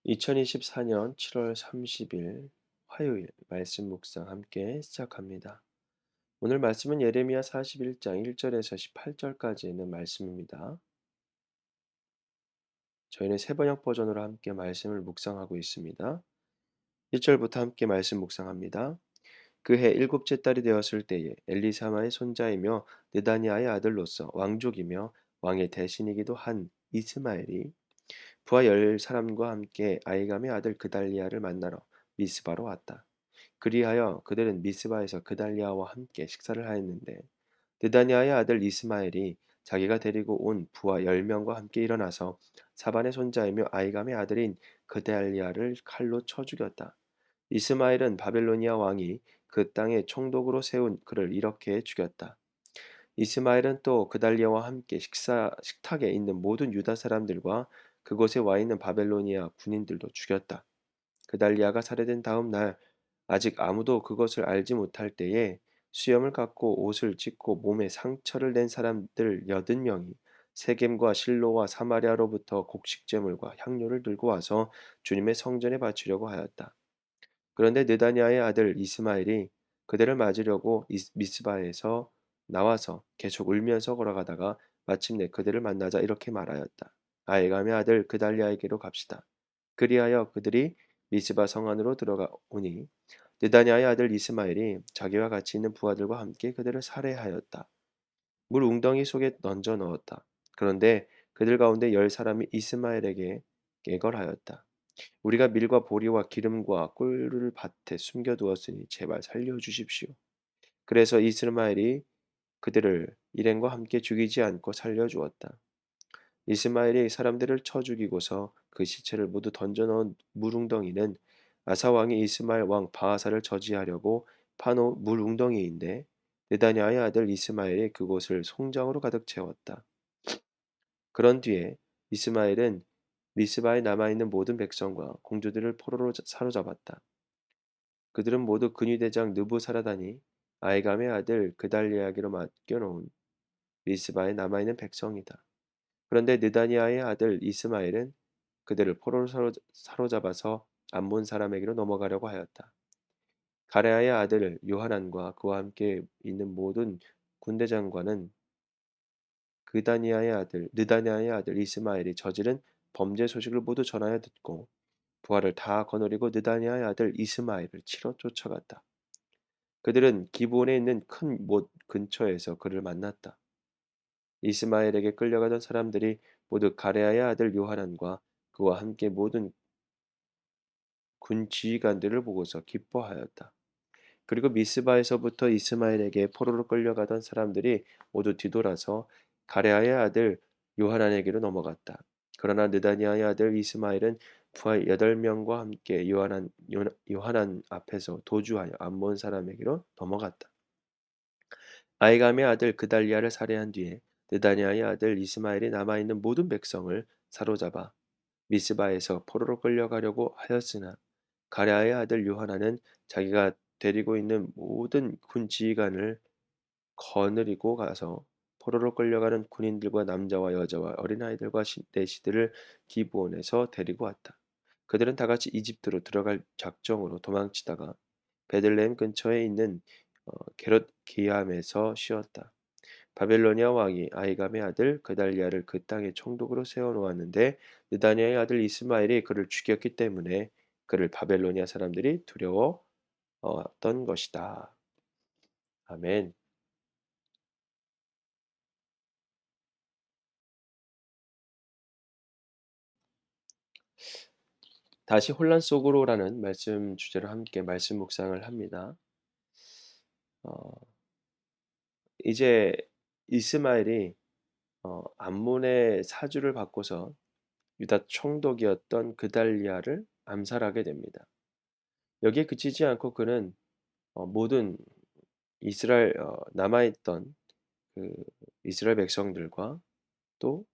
2024년 7월 30일 화요일 말씀 묵상 함께 시작합니다. 오늘 말씀은 예레미야 41장 1절에서 18절까지 있는 말씀입니다. 저희는 세번역 버전으로 함께 말씀을 묵상하고 있습니다. 1절부터 함께 말씀 묵상합니다. 그 해 일곱째 달이 되었을 때에 엘리사마의 손자이며 느다니아의 아들로서 왕족이며 왕의 대신이기도 한 이스마엘이 부하 열 사람과 함께 아이감의 아들 그달리아를 만나러 미스바로 왔다. 그리하여 그들은 미스바에서 그달리아와 함께 식사를 하였는데 느다니아의 아들 이스마엘이 자기가 데리고 온 부하 10명과 함께 일어나서 사반의 손자이며 아이감의 아들인 그달리아를 칼로 쳐 죽였다. 이스마엘은 바벨로니아 왕이 그 땅에 총독으로 세운 그를 이렇게 죽였다. 이스마엘은 또 그달리아와 함께 식탁에 있는 모든 유다 사람들과 그곳에 와 있는 바벨로니아 군인들도 죽였다. 그달리아가 살해된 다음 날 아직 아무도 그것을 알지 못할 때에 수염을 깎고 옷을 찢고 몸에 상처를 낸 사람들 80명이 세겜과 실로와 사마리아로부터 곡식제물과 향료를 들고 와서 주님의 성전에 바치려고 하였다. 그런데 느다니아의 아들 이스마엘이 그들을 맞으려고 미스바에서 나와서 계속 울면서 걸어가다가 마침내 그들을 만나자 이렇게 말하였다. 아이감의 아들 그달리아에게로 갑시다. 그리하여 그들이 미스바 성 안으로 들어가오니 느다니아의 아들 이스마엘이 자기와 같이 있는 부하들과 함께 그들을 살해하였다. 물 웅덩이 속에 던져 넣었다. 그런데 그들 가운데 10사람이 이스마엘에게 깨걸하였다. 우리가 밀과 보리와 기름과 꿀을 밭에 숨겨두었으니 제발 살려주십시오. 그래서 이스마엘이 그들을 일행과 함께 죽이지 않고 살려주었다. 이스마엘이 사람들을 쳐 죽이고서 그 시체를 모두 던져넣은 물웅덩이는 아사 왕이 이스마엘 왕 바하사를 저지하려고 파놓은 물웅덩이인데 느다냐의 아들 이스마엘이 그곳을 송장으로 가득 채웠다. 그런 뒤에 이스마엘은 미스바에 남아있는 모든 백성과 공주들을 포로로 사로잡았다. 그들은 모두 근위대장 느부사라다니 아이감의 아들 그달리아에게로 맡겨놓은 미스바에 남아있는 백성이다. 그런데 느다니아의 아들 이스마엘은 그들을 포로로 사로잡아서 암몬 사람에게로 넘어가려고 하였다. 가레아의 아들 요하난과 그와 함께 있는 모든 군대 장관은 느다니아의 아들 이스마엘이 저지른 범죄 소식을 모두 전하여 듣고 부하를 다 거느리고 느다니아의 아들 이스마엘을 치러 쫓아갔다. 그들은 기브온에 있는 큰 못 근처에서 그를 만났다. 이스마엘에게 끌려가던 사람들이 모두 가레아의 아들 요하난과 그와 함께 모든 군 지휘관들을 보고서 기뻐하였다. 그리고 미스바에서부터 이스마엘에게 포로로 끌려가던 사람들이 모두 뒤돌아서 가레아의 아들 요하난에게로 넘어갔다. 그러나 느다니아의 아들 이스마엘은 부하 8명과 함께 요하난 앞에서 도주하여 암몬 사람에게로 넘어갔다. 아이감의 아들 그달리아를 살해한 뒤에 느다니아의 아들 이스마엘이 남아있는 모든 백성을 사로잡아 미스바에서 포로로 끌려가려고 하였으나 가랴의 아들 요하나는 자기가 데리고 있는 모든 군 지휘관을 거느리고 가서 포로로 끌려가는 군인들과 남자와 여자와 어린아이들과 내시들을 기브온에서 데리고 왔다. 그들은 다 같이 이집트로 들어갈 작정으로 도망치다가 베들레헴 근처에 있는 게롯 기암에서 쉬었다. 바벨로니아 왕이 아이감의 아들 그달리아를 그 땅에 총독으로 세워 놓았는데 느다니아의 아들 이스마엘이 그를 죽였기 때문에 그를 바벨로니아 사람들이 두려워했던 것이다. 아멘. 다시 혼란 속으로라는 말씀 주제로 함께 말씀 묵상을 합니다. 어, 이제 이스마엘이 암몬의 사주를 바꿔서 유다 총독이었던 그달리아를 암살하게 됩니다. 여기에 그치지 않고 그는 모든 이스라엘 남아있던 그 이스라엘 백성들과 또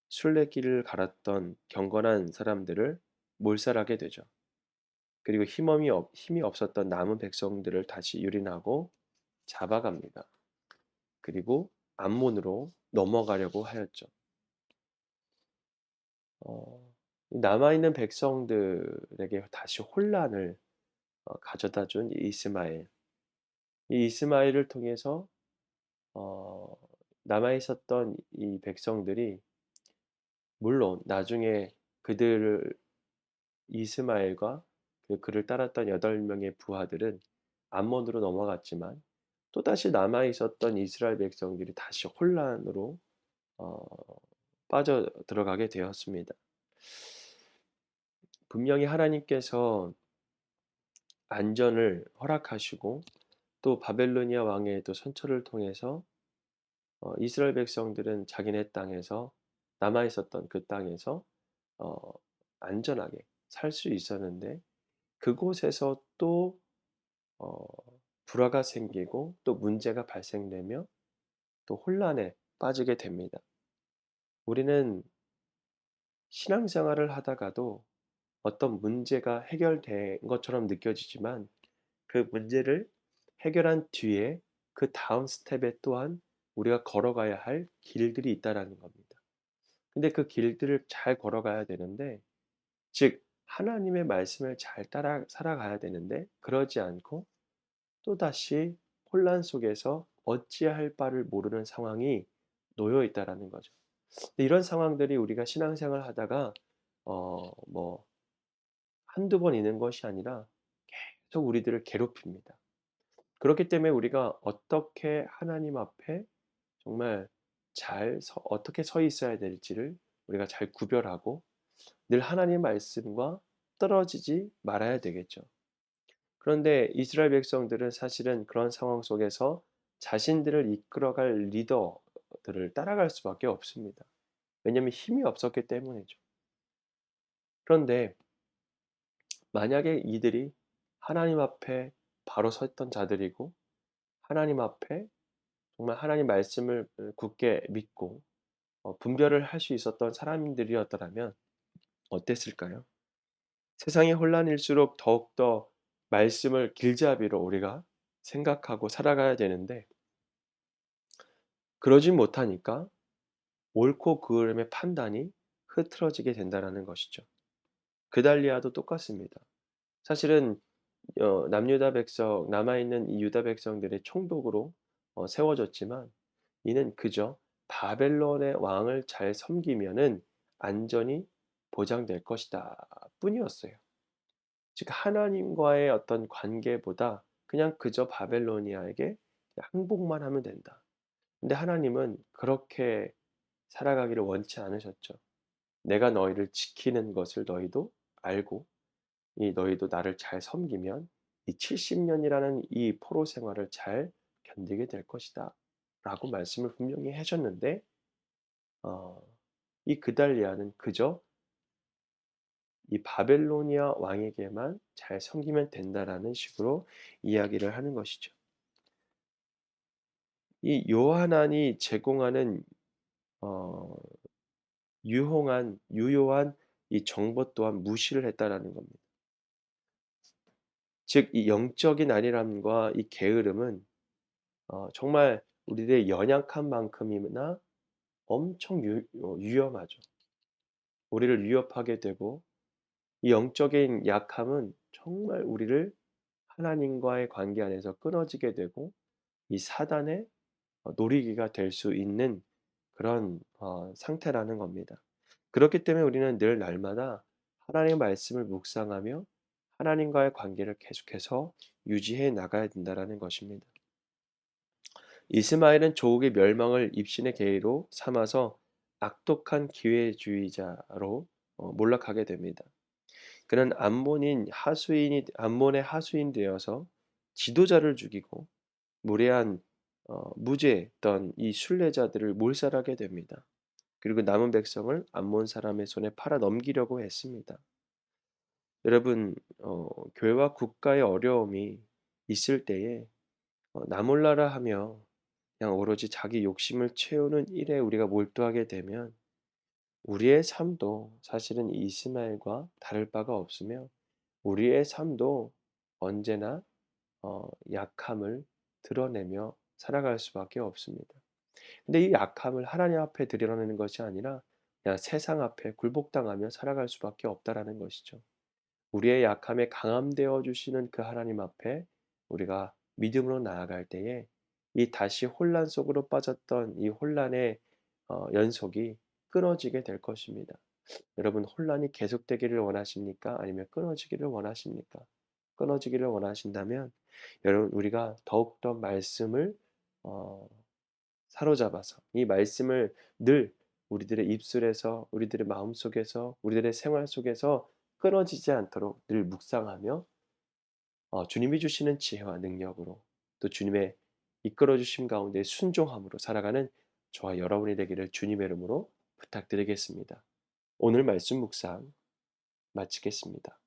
순례길을 갈았던 경건한 사람들을 몰살하게 되죠. 그리고 힘이 없었던 남은 백성들을 다시 유린하고 잡아갑니다. 그리고 암몬으로 넘어가려고 하였죠. 어, 이 남아있는 백성들에게 다시 혼란을 가져다 준 이 이스마엘. 이 이스마엘을 통해서 어 남아 있었던 이 백성들이, 물론 나중에 그들을 이스마엘과 그를 따랐던 8명의 부하들은 암몬으로 넘어갔지만, 또다시 남아 있었던 이스라엘 백성들이 다시 혼란으로 어 빠져들어가게 되었습니다. 분명히 하나님께서 안전을 허락하시고 또 바벨로니아 왕의 또 선처를 통해서 이스라엘 백성들은 자기네 땅에서, 남아 있었던 그 땅에서 어 안전하게 살 수 있었는데, 그곳에서 또 어 불화가 생기고 또 문제가 발생되며 또 혼란에 빠지게 됩니다. 우리는 신앙생활을 하다가도 어떤 문제가 해결된 것처럼 느껴지지만, 그 문제를 해결한 뒤에 그다음 스텝에 또한 우리가 걸어가야 할 길들이 있다라는 겁니다. 근데 그 길들을 잘 걸어가야 되는데, 즉 하나님의 말씀을 잘 따라 살아가야 되는데, 그러지 않고 또다시 혼란 속에서 어찌할 바를 모르는 상황이 놓여 있다라는 거죠. 근데 이런 상황들이 우리가 신앙생활을 하다가 뭐 한두 번 있는 것이 아니라 계속 우리들을 괴롭힙니다. 그렇기 때문에 우리가 어떻게 하나님 앞에 정말 어떻게 서 있어야 될지를 우리가 잘 구별하고 늘 하나님 말씀과 떨어지지 말아야 되겠죠. 그런데 이스라엘 백성들은 사실은 그런 상황 속에서 자신들을 이끌어갈 리더들을 따라갈 수밖에 없습니다. 왜냐하면 힘이 없었기 때문이죠. 그런데 만약에 이들이 하나님 앞에 바로 섰던 자들이고, 하나님 앞에 정말 하나님 말씀을 굳게 믿고 분별을 할 수 있었던 사람들이었더라면 어땠을까요? 세상의 혼란일수록 더욱더 말씀을 길잡이로 우리가 생각하고 살아가야 되는데, 그러지 못하니까 옳고 그름의 판단이 흐트러지게 된다라는 것이죠. 그달리아도 똑같습니다. 사실은 남유다 백성, 남아 있는 이 유다 백성들의 총독으로 세워졌지만, 이는 그저 바벨론의 왕을 잘 섬기면은 안전이 보장될 것이다 뿐이었어요. 즉 하나님과의 어떤 관계보다 그냥 그저 바벨로니아에게 항복만 하면 된다. 근데 하나님은 그렇게 살아가기를 원치 않으셨죠. 내가 너희를 지키는 것을 너희도 알고, 이 너희도 나를 잘 섬기면 이 70년이라는 이 포로 생활을 잘 견디게 될 것이다. 라고 말씀을 분명히 하셨는데, 어, 이 그달리아는 그저 이 바벨로니아 왕에게만 잘 섬기면 된다라는 식으로 이야기를 하는 것이죠. 이 요한안이 제공하는 어, 유효한 이 정보 또한 무시를 했다라는 겁니다. 즉 이 영적인 안일함과 이 게으름은 정말 우리들의 연약한 만큼이나 엄청 위험하죠. 우리를 위협하게 되고, 이 영적인 약함은 정말 우리를 하나님과의 관계 안에서 끊어지게 되고 이 사단의 놀이기가 될 수 있는 그런 상태라는 겁니다. 그렇기 때문에 우리는 늘 날마다 하나님의 말씀을 묵상하며 하나님과의 관계를 계속해서 유지해 나가야 된다라는 것입니다. 이스마엘은 조국의 멸망을 입신의 계기로 삼아서 악독한 기회주의자로 몰락하게 됩니다. 그는 암몬의 하수인이 되어서 지도자를 죽이고 무례한 무죄했던 이 순례자들을 몰살하게 됩니다. 그리고 남은 백성을 암몬 사람의 손에 팔아 넘기려고 했습니다. 여러분, 교회와 국가의 어려움이 있을 때에 나몰라라 하며 그냥 오로지 자기 욕심을 채우는 일에 우리가 몰두하게 되면 우리의 삶도 사실은 이 이스마엘과 다를 바가 없으며, 우리의 삶도 언제나 약함을 드러내며 살아갈 수밖에 없습니다. 근데 이 약함을 하나님 앞에 드러내는 것이 아니라 그냥 세상 앞에 굴복당하며 살아갈 수밖에 없다라는 것이죠. 우리의 약함에 강함되어 주시는 그 하나님 앞에 우리가 믿음으로 나아갈 때에 이 다시 혼란 속으로 빠졌던 이 혼란의 연속이 끊어지게 될 것입니다. 여러분 혼란이 계속되기를 원하십니까? 아니면 끊어지기를 원하십니까? 끊어지기를 원하신다면 여러분 우리가 더욱더 말씀을 어 사로잡아서 이 말씀을 늘 우리들의 입술에서 우리들의 마음속에서 우리들의 생활 속에서 끊어지지 않도록 늘 묵상하며 주님이 주시는 지혜와 능력으로 또 주님의 이끌어 주심 가운데 순종함으로 살아가는 저와 여러분이 되기를 주님의 이름으로 부탁드리겠습니다. 오늘 말씀 묵상 마치겠습니다.